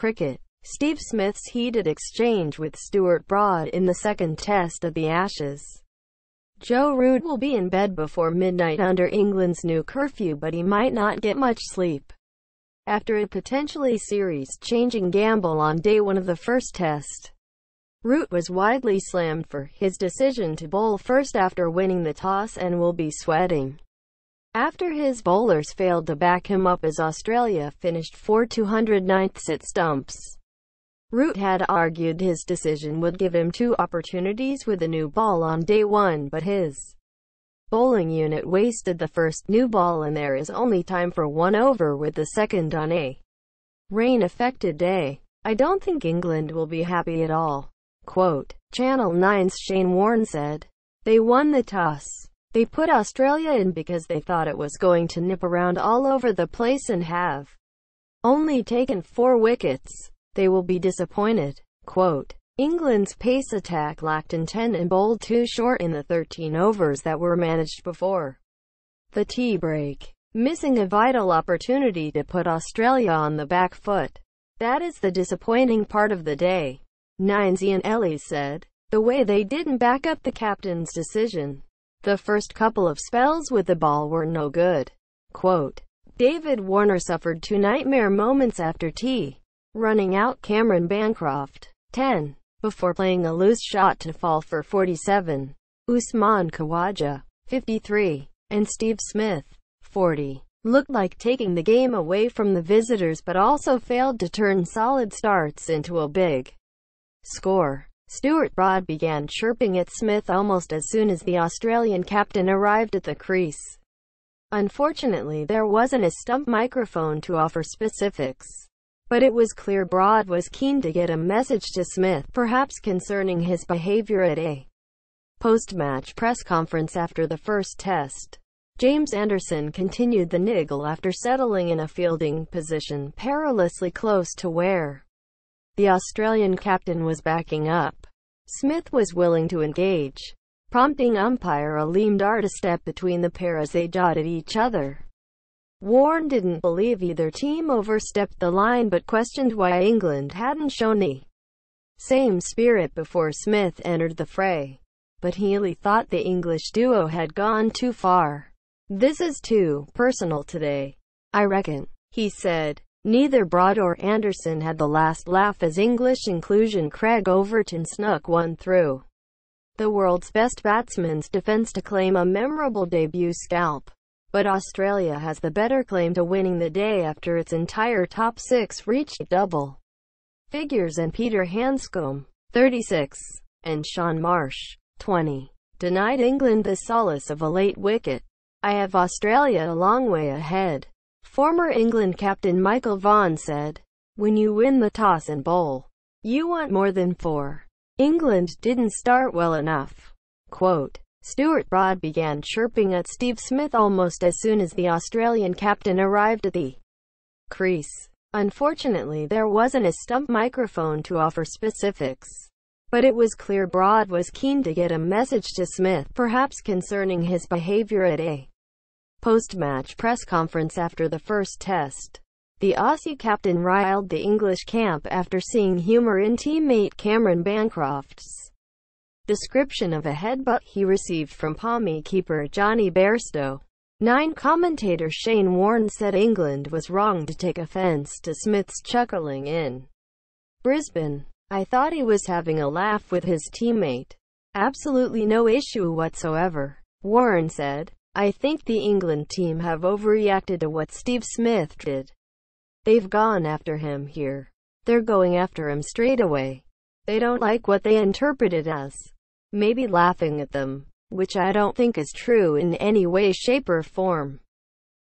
cricket. Steve Smith's heated exchange with Stuart Broad in the second test of the Ashes. Joe Root will be in bed before midnight under England's new curfew, but he might not get much sleep after a potentially series-changing gamble on day one of the first test. Root was widely slammed for his decision to bowl first after winning the toss and will be sweating after his bowlers failed to back him up as Australia finished 4/209 at stumps. Root had argued his decision would give him 2 opportunities with a new ball on day one, but his bowling unit wasted the first new ball and there is only time for 1 over with the second on a rain-affected day. I don't think England will be happy at all. Quote, Channel 9's Shane Warne said, "They won the toss. They put Australia in because they thought it was going to nip around all over the place and have only taken 4 wickets. They will be disappointed." Quote, England's pace attack lacked intent and bowled too short in the 13 overs that were managed before the tea break, missing a vital opportunity to put Australia on the back foot. That is the disappointing part of the day. Nine's Ian Ellis said, "The way they didn't back up the captain's decision. The first couple of spells with the ball were no good." Quote, David Warner suffered 2 nightmare moments after tea, running out Cameron Bancroft, 10, before playing a loose shot to fall for 47. Usman Khawaja, 53, and Steve Smith, 40, looked like taking the game away from the visitors but also failed to turn solid starts into a big score. Stuart Broad began chirping at Smith almost as soon as the Australian captain arrived at the crease. Unfortunately, there wasn't a stump microphone to offer specifics, but it was clear Broad was keen to get a message to Smith, perhaps concerning his behavior at a post-match press conference after the first test. James Anderson continued the niggle after settling in a fielding position perilously close to where the Australian captain was backing up. Smith was willing to engage, prompting umpire Aleem Dar to step between the pair as they jawed at each other. Warne didn't believe either team overstepped the line but questioned why England hadn't shown the same spirit before Smith entered the fray. But Healy thought the English duo had gone too far. "This is too personal today, I reckon," he said. Neither Broad or Anderson had the last laugh as English inclusion Craig Overton snuck one through the world's best batsman's defence to claim a memorable debut scalp. But Australia has the better claim to winning the day after its entire top 6 reached double figures and Peter Hanscom, 36, and Sean Marsh, 20, denied England the solace of a late wicket. "I have Australia a long way ahead," former England captain Michael Vaughan said. "When you win the toss and bowl, you want more than 4. England didn't start well enough." Quote, Stuart Broad began chirping at Steve Smith almost as soon as the Australian captain arrived at the crease. Unfortunately, there wasn't a stump microphone to offer specifics, but it was clear Broad was keen to get a message to Smith, perhaps concerning his behaviour at a post-match press conference after the first test. The Aussie captain riled the English camp after seeing humour in teammate Cameron Bancroft's description of a headbutt he received from Palmy keeper Johnny Bairstow. 9 commentator Shane Warne said England was wrong to take offence to Smith's chuckling in Brisbane. "I thought he was having a laugh with his teammate. Absolutely no issue whatsoever," Warne said. "I think the England team have overreacted to what Steve Smith did. They've gone after him here. They're going after him straight away. They don't like what they interpreted as maybe laughing at them, which I don't think is true in any way, shape or form."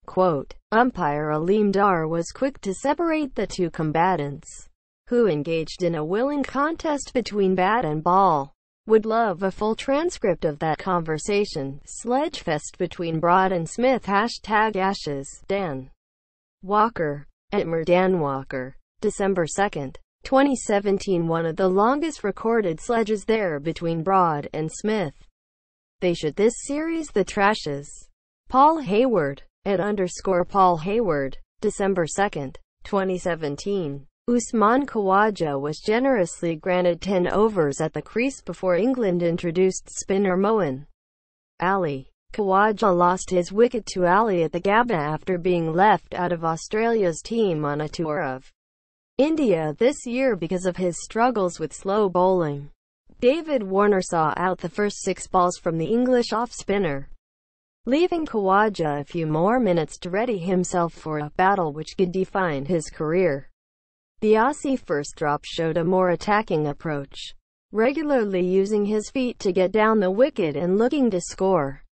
Quote, umpire Aleem Dar was quick to separate the 2 combatants, who engaged in a willing contest between bat and ball. "Would love a full transcript of that conversation. Sledgefest between Broad and Smith. #Ashes. Dan Walker, @Dan Walker, December 2, 2017. One of the longest recorded sledges there between Broad and Smith. They should this series the trashes. Paul Hayward, @_Paul Hayward, December 2, 2017. Usman Khawaja was generously granted 10 overs at the crease before England introduced spinner Moeen Ali. Khawaja lost his wicket to Ali at the Gabba after being left out of Australia's team on a tour of India this year because of his struggles with slow bowling. David Warne saw out the first 6 balls from the English off-spinner, leaving Khawaja a few more minutes to ready himself for a battle which could define his career. The Aussie first drop showed a more attacking approach, regularly using his feet to get down the wicket and looking to score.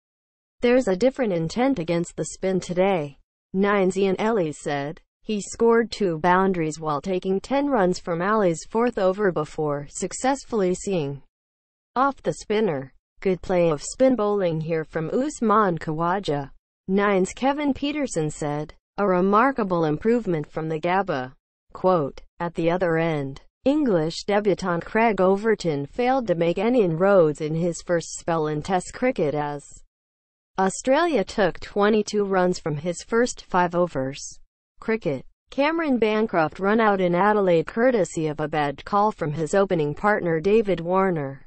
"There's a different intent against the spin today," Nine's Ian Ellis said. He scored 2 boundaries while taking 10 runs from Ali's 4th over before successfully seeing off the spinner. "Good play of spin bowling here from Usman Khawaja," Nine's Kevin Peterson said. "A remarkable improvement from the Gabba." Quote, at the other end, English debutant Craig Overton failed to make any inroads in his first spell in Test cricket as Australia took 22 runs from his first 5 overs. Cricket. Cameron Bancroft run out in Adelaide courtesy of a bad call from his opening partner David Warne.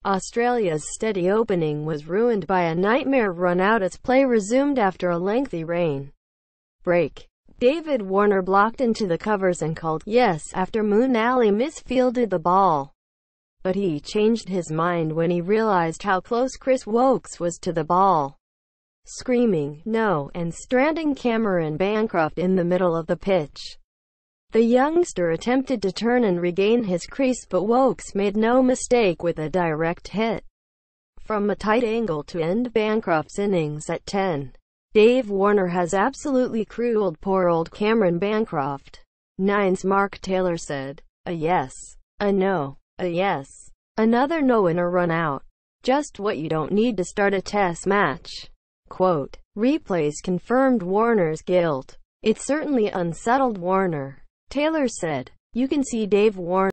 Australia's steady opening was ruined by a nightmare run out as play resumed after a lengthy rain break. David Warne blocked into the covers and called "yes" after Moeen Ali misfielded the ball. But he changed his mind when he realized how close Chris Woakes was to the ball, screaming "no" and stranding Cameron Bancroft in the middle of the pitch. The youngster attempted to turn and regain his crease, but Woakes made no mistake with a direct hit from a tight angle to end Bancroft's innings at 10. "Dave Warne has absolutely crippled poor old Cameron Bancroft," Nine's Mark Taylor said. "A yes, a no, a yes, another no and a run out. Just what you don't need to start a test match." Quote, "Replays confirmed Warner's guilt. It certainly unsettled Warne," Taylor said. "You can see Dave Warne